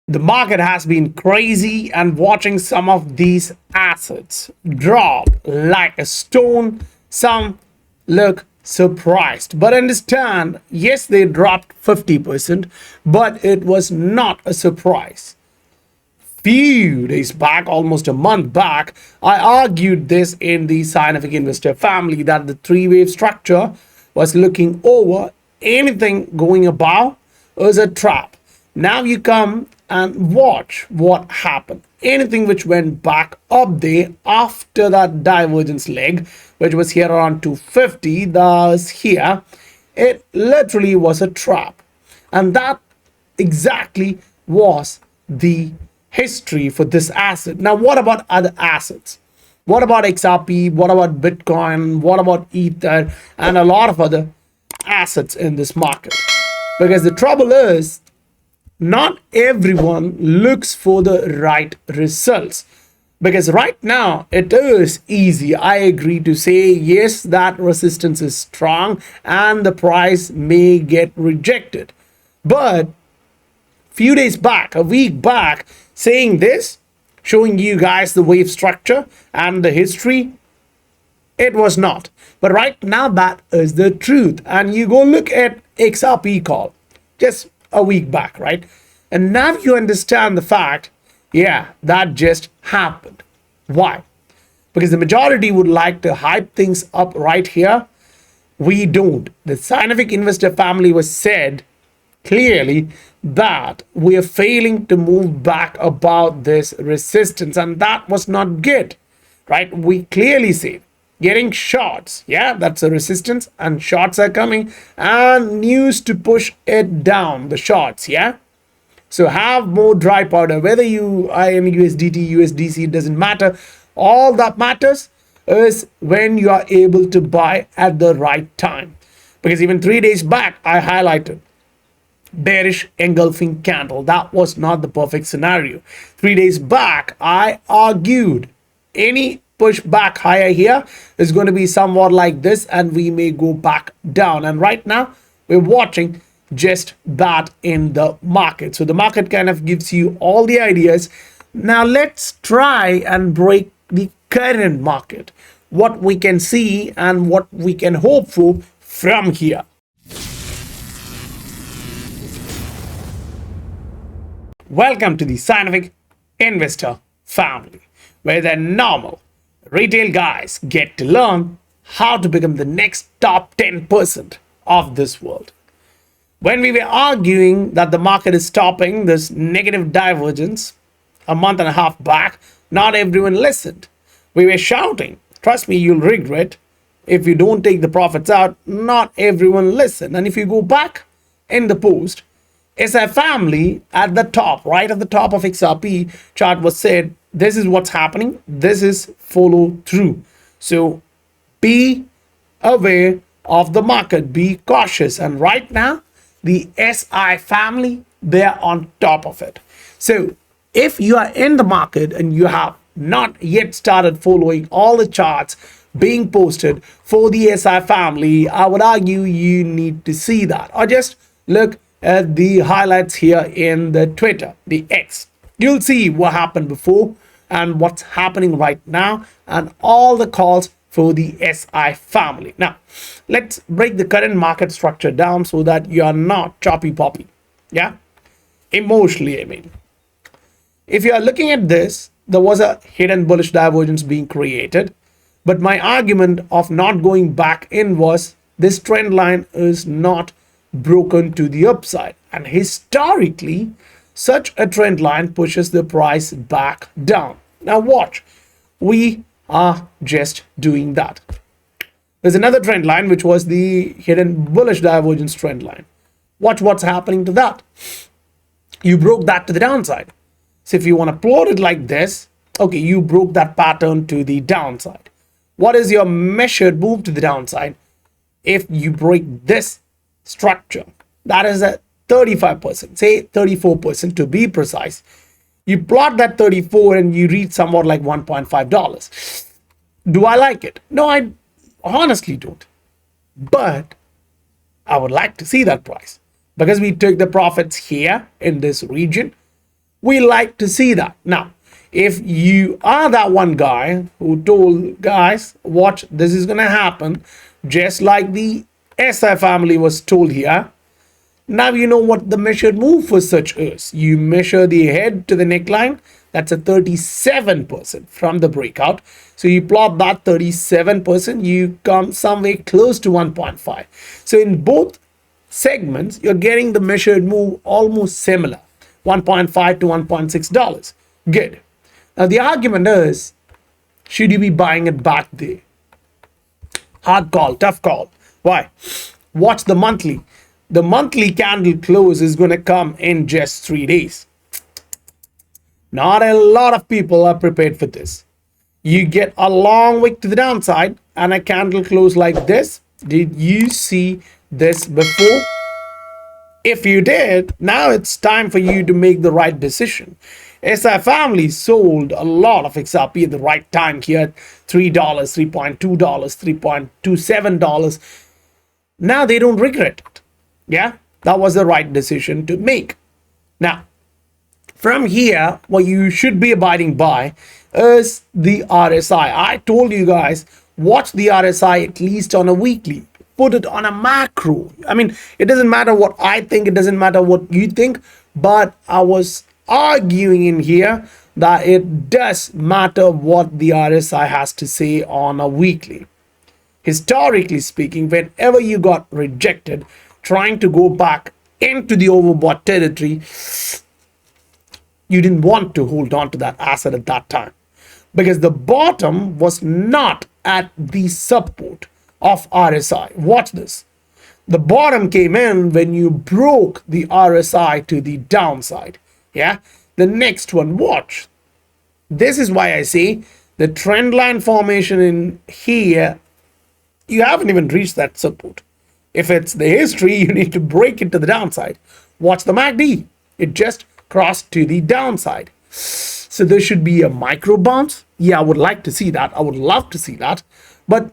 The market has been crazy, and watching some of these assets drop like a stone, some look surprised. But understand, yes, they dropped 50%, but it was not a surprise. Few days back, almost a month back, I argued this in the scientific investor family that the three-wave structure was looking over. Anything going above is a trap. Now you come and watch what happened. Anything which went back up there after that divergence leg, which was here around 250, thus here, it literally was a trap. And that exactly was the history for this asset. Now, what about other assets? What about XRP? What about Bitcoin? What about Ether? And a lot of other assets in this market? Because the trouble is, not everyone looks for the right results. Because right now it is easy, I agree to say, yes, that resistance is strong and the price may get rejected. But few days back, a week back, saying this, showing you guys the wave structure and the history, it was not. But right now that is the truth. And you go look at XRP call just a week back, right? And now you understand the fact, yeah, that just happened. Why? Because the majority would like to hype things up right here. We don't. The scientific investor family was said clearly that we are failing to move back about this resistance, and that was not good, right? We clearly say getting shorts, yeah, that's a resistance, and shorts are coming, and news to push it down, the shorts, yeah. So have more dry powder, whether you are in USDT, USDC, it doesn't matter. All that matters is when you are able to buy at the right time. Because even 3 days back, I highlighted bearish engulfing candle. That was not the perfect scenario. 3 days back, I argued any push back higher here is going to be somewhat like this, and we may go back down. And right now, we're watching just that in the market. So the market kind of gives you all the ideas. Now let's try and break the current market, what we can see and what we can hope for from here. Welcome to the scientific investor family, where the normal retail guys get to learn how to become the next top 10% of this world. When we were arguing that the market is stopping this negative divergence a month and a half back, not everyone listened. We were shouting, trust me, you'll regret if you don't take the profits out. Not everyone listened. And if you go back in the post, SI family at the top, right at the top of XRP chart was said, this is what's happening. This is follow through. So be aware of the market, be cautious. And right now, the SI family, they're on top of it. So if you are in the market and you have not yet started following all the charts being posted for the SI family, I would argue you need to see that, or just look at the highlights here in the Twitter, the X. You'll see what happened before and what's happening right now, and all the calls for the SI family. Now, let's break the current market structure down so that you are not choppy poppy. Yeah, emotionally, I mean. If you are looking at this, there was a hidden bullish divergence being created. But my argument of not going back in was this trend line is not broken to the upside. And historically, such a trend line pushes the price back down. Now watch, we are just doing that. There's another trend line, which was the hidden bullish divergence trend line. Watch what's happening to that. You broke that to the downside. So if you want to plot it like this, okay, you broke that pattern to the downside. What is your measured move to the downside? If you break this structure, that is a 35%, say 34% to be precise. You plot that 34 and you reach somewhat like $1.5. Do I like it? No, I honestly don't. But I would like to see that price, because we took the profits here in this region. We like to see that. Now, if you are that one guy who told guys, watch, this is going to happen, just like the SI family was told here. Now you know what the measured move for such is. You measure the head to the neckline. That's a 37% from the breakout. So you plot that 37%, you come somewhere close to 1.5. So in both segments, you're getting the measured move almost similar, 1.5 to $1.6. Good. Now the argument is, should you be buying it back there? Hard call, tough call. Why? Watch the monthly. The monthly candle close is going to come in just 3 days. Not a lot of people are prepared for this. You get a long wick to the downside and a candle close like this. Did you see this before? If you did, now it's time for you to make the right decision. SI family sold a lot of XRP at the right time here, $3, $3.2, $3.27. Now they don't regret it. Yeah, that was the right decision to make. Now, from here, what you should be abiding by is the RSI. I told you guys, watch the RSI at least on a weekly. Put it on a macro. I mean, it doesn't matter what I think. It doesn't matter what you think. But I was arguing in here that it does matter what the RSI has to say on a weekly. Historically speaking, whenever you got rejected, trying to go back into the overbought territory, you didn't want to hold on to that asset at that time because the bottom was not at the support of RSI. Watch this. The bottom came in when you broke the RSI to the downside. Yeah. The next one, watch. This is why I say the trend line formation in here, you haven't even reached that support. If it's the history, you need to break it to the downside. Watch the MACD. It just crossed to the downside. So there should be a micro bounce. Yeah, I would like to see that. I would love to see that. But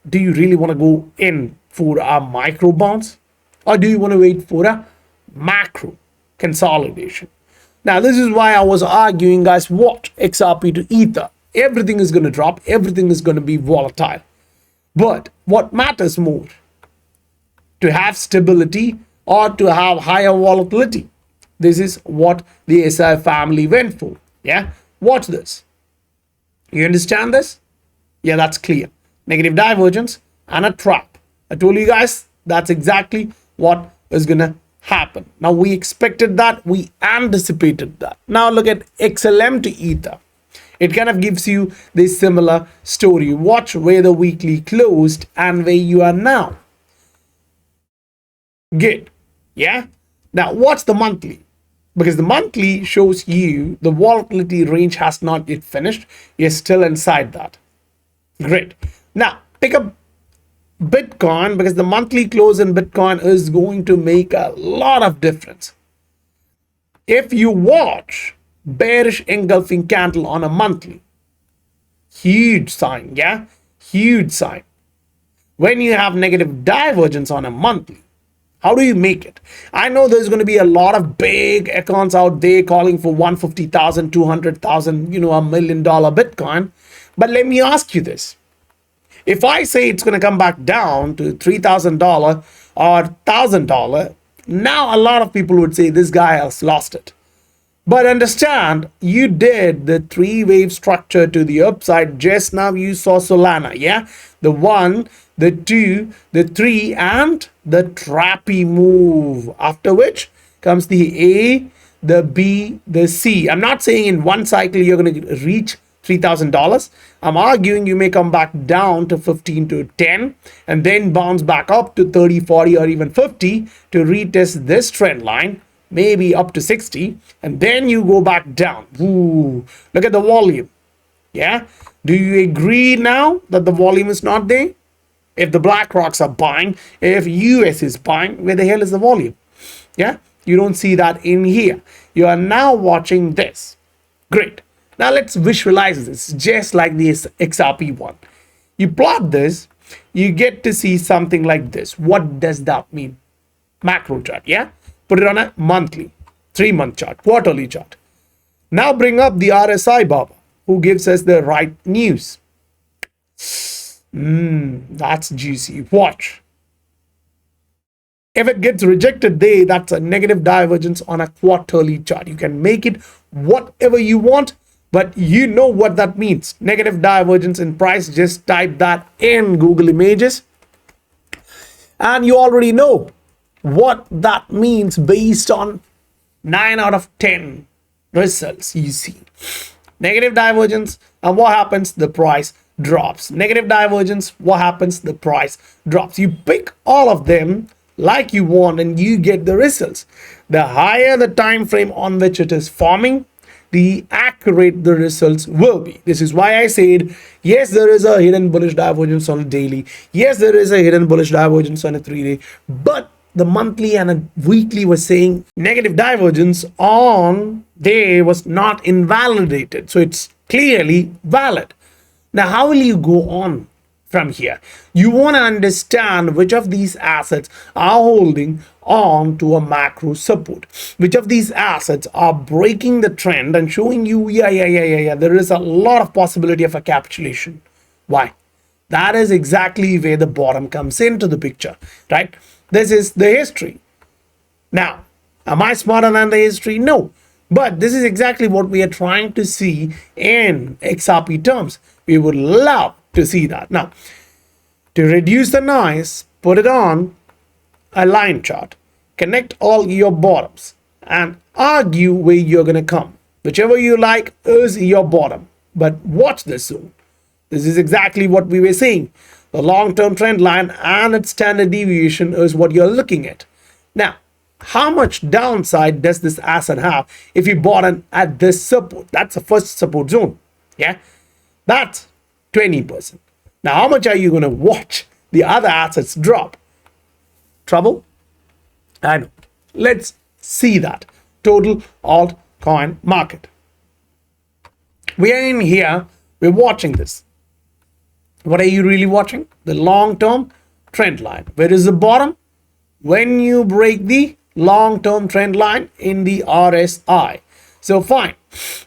do you really want to go in for a micro bounce? Or do you want to wait for a macro consolidation? Now, this is why I was arguing, guys, watch XRP to Ether. Everything is going to drop. Everything is going to be volatile. But what matters more? To have stability or to have higher volatility. This is what the SI family went for. Yeah, watch this. You understand this? Yeah, that's clear. Negative divergence and a trap. I told you guys that's exactly what is gonna happen. Now we expected that, we anticipated that. Now look at XLM to Ether. It kind of gives you this similar story. Watch where the weekly closed and where you are now. Good. Yeah. Now watch the monthly, because the monthly shows you the volatility range has not yet finished. You're still inside that. Great. Now pick up Bitcoin, because the monthly close in Bitcoin is going to make a lot of difference. If you watch bearish engulfing candle on a monthly, huge sign. Yeah, huge sign. When you have negative divergence on a monthly, how do you make it? I know there's going to be a lot of big accounts out there calling for 150,000, 200,000, $1 million Bitcoin. But let me ask you this. If I say it's going to come back down to $3,000 or $1,000, now a lot of people would say this guy has lost it. But understand, you did the three-wave structure to the upside. Just now you saw Solana, yeah? The 1, the 2, the 3, and the trappy move. After which comes the A, the B, the C. I'm not saying in one cycle you're going to reach $3,000. I'm arguing you may come back down to 15 to 10 and then bounce back up to 30, 40, or even 50 to retest this trend line, maybe up to 60, and then you go back down. Ooh, look at the volume. Yeah, do you agree now that the volume is not there? If the Black Rocks are buying, if US is buying, where the hell is the volume? Yeah, you don't see that in here. You are now watching this. Great. Now let's visualize this just like the XRP one. You plot this, you get to see something like this. What does that mean? Macro chart, yeah? Put it on a monthly, 3-month chart, quarterly chart. Now bring up the RSI Baba, who gives us the right news. That's juicy. Watch. If it gets rejected there, that's a negative divergence on a quarterly chart. You can make it whatever you want, but you know what that means. Negative divergence in price. Just type that in Google Images. And you already know what that means based on 9 out of 10 results you see. Negative divergence, and what happens? The price drops. Negative divergence, what happens? The price drops. You pick all of them like you want and you get the results. The higher the time frame on which it is forming, the accurate the results will be. This is why I said, yes, there is a hidden bullish divergence on a daily. Yes, there is a hidden bullish divergence on a 3-day. But the monthly and a weekly was saying negative divergence on day was not invalidated. So it's clearly valid. Now, how will you go on from here? You want to understand which of these assets are holding on to a macro support, which of these assets are breaking the trend and showing you, there is a lot of possibility of a capitulation. Why? That is exactly where the bottom comes into the picture, right? This is the history. Now, am I smarter than the history? No. But this is exactly what we are trying to see in XRP terms. We would love to see that. Now, to reduce the noise, put it on a line chart. Connect all your bottoms and argue where you're going to come. Whichever you like is your bottom. But watch this zone. This is exactly what we were saying. The long-term trend line and its standard deviation is what you're looking at. Now, how much downside does this asset have if you bought in at this support? That's the first support zone. Yeah, that's 20%. Now, how much are you going to watch the other assets drop? Trouble? I know. Let's see that. Total altcoin market. We are in here. We're watching this. What are you really watching? The long-term trend line. Where is the bottom? When you break the long-term trend line in the RSI. So fine.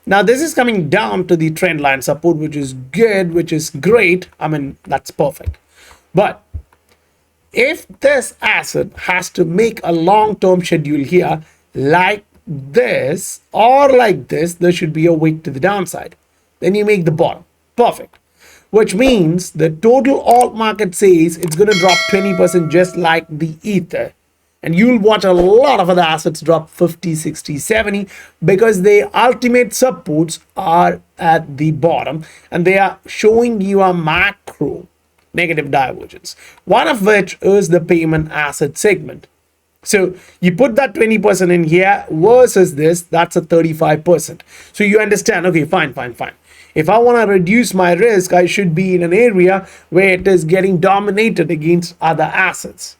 Now this is coming down to the trend line support, which is good, which is great. I mean, that's perfect. But if this asset has to make a long-term schedule here like this or like this, there should be a wick to the downside. Then you make the bottom. Perfect. Which means the total alt market says it's going to drop 20% just like the Ether. And you'll watch a lot of other assets drop 50, 60, 70 because their ultimate supports are at the bottom and they are showing you a macro negative divergence, one of which is the payment asset segment. So you put that 20% in here versus this, that's a 35%. So you understand, okay, fine. If I want to reduce my risk, I should be in an area where it is getting dominated against other assets.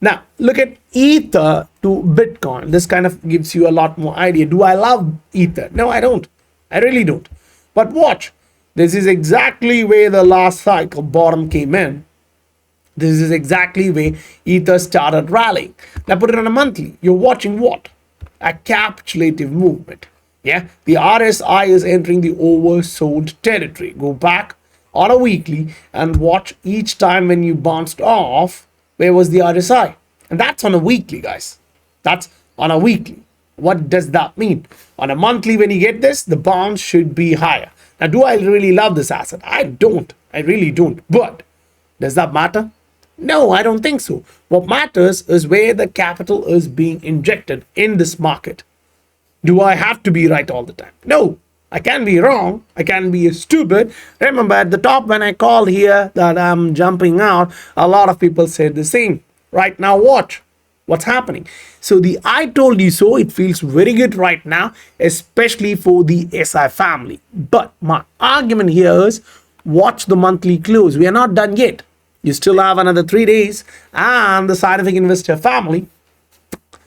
Now, look at Ether to Bitcoin. This kind of gives you a lot more idea. Do I love Ether? No, I don't. I really don't. But watch. This is exactly where the last cycle bottom came in. This is exactly where Ether started rallying. Now, put it on a monthly. You're watching what? A capitulative movement. Yeah, the RSI is entering the oversold territory. Go back on a weekly and watch each time when you bounced off, where was the RSI? And that's on a weekly, guys. That's on a weekly. What does that mean? On a monthly, when you get this, the bounce should be higher. Now, do I really love this asset? I don't. I really don't. But does that matter? No, I don't think so. What matters is where the capital is being injected in this market. Do I have to be right all the time? No, I can be wrong. I can be stupid. Remember at the top when I called here that I'm jumping out, a lot of people said the same. Right now, watch what's happening. So the I told you so, it feels very good right now, especially for the SI family. But my argument here is watch the monthly close. We are not done yet. You still have another 3 days and the scientific investor family.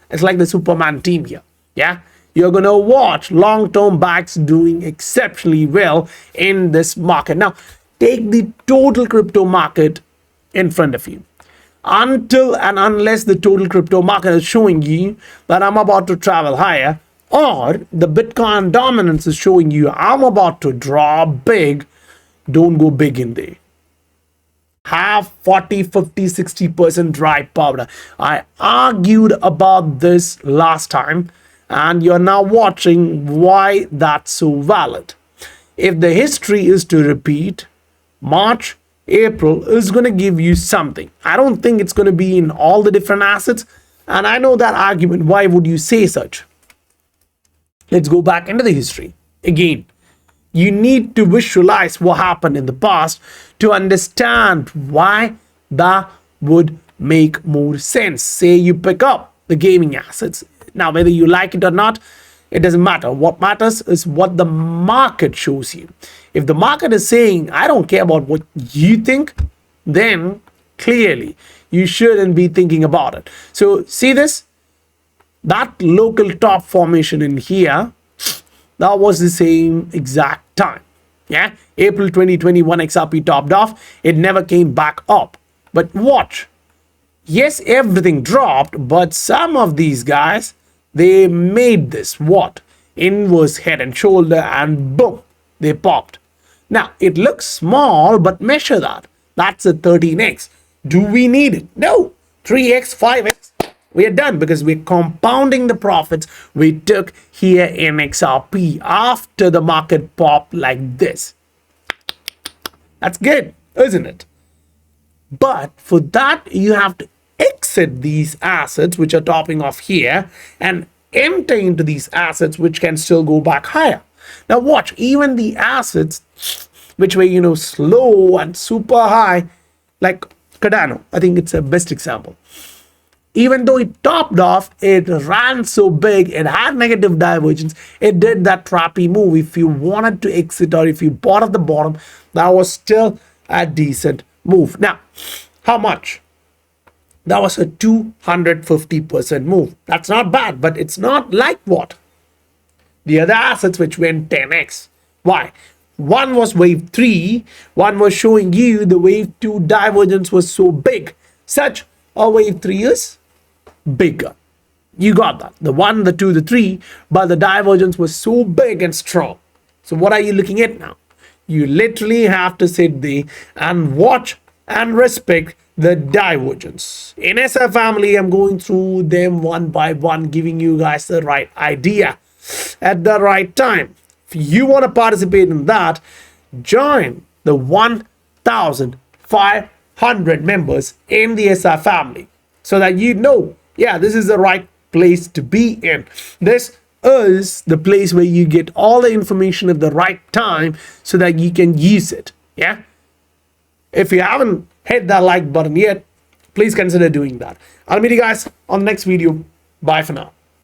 It's like the Superman team here. Yeah. You're going to watch long-term backs doing exceptionally well in this market. Now, take the total crypto market in front of you. Until and unless the total crypto market is showing you that I'm about to travel higher, or the Bitcoin dominance is showing you I'm about to draw big. Don't go big in there. Have 40, 50, 60% dry powder. I argued about this last time, and you're now watching why that's so valid. If the history is to repeat, March, April is going to give you something. I don't think it's going to be in all the different assets, and I know that argument. Why would you say such? Let's go back into the history again. You need to visualize what happened in the past to understand why that would make more sense. Say you pick up the gaming assets. Now, whether you like it or not, it doesn't matter. What matters is what the market shows you. If the market is saying, I don't care about what you think, then clearly you shouldn't be thinking about it. So see this? That local top formation in here, that was the same exact time. Yeah, April 2021 XRP topped off. It never came back up. But watch. Yes, everything dropped, but some of these guys, they made this what? Inverse head and shoulder, and boom, they popped. Now, it looks small, but measure that. That's a 13x. Do we need it? No. 3x, 5x. We are done because we're compounding the profits we took here in XRP after the market popped like this. That's good, isn't it? But for that, you have to exit these assets which are topping off here and enter into these assets which can still go back higher. Now watch, even the assets which were, slow and super high, like Cardano, I think it's a best example. Even though it topped off, it ran so big, it had negative divergence, it did that trappy move. If you wanted to exit or if you bought at the bottom, that was still a decent move. Now, how much? That was a 250% move. That's not bad, but it's not like what? The other assets which went 10x. Why? One was wave 3, one was showing you the wave 2 divergence was so big. Such a wave 3 is bigger. You got that. The 1, the 2, the 3, but the divergence was so big and strong. So what are you looking at now? You literally have to sit there and watch and respect the divergence. In SI family, I'm going through them one by one, giving you guys the right idea at the right time. If you want to participate in that, join the 1,500 members in the SI family so that yeah, this is the right place to be in. This is the place where you get all the information at the right time so that you can use it. Yeah. If you haven't hit that like button yet, please consider doing that. I'll meet you guys on the next video. Bye for now.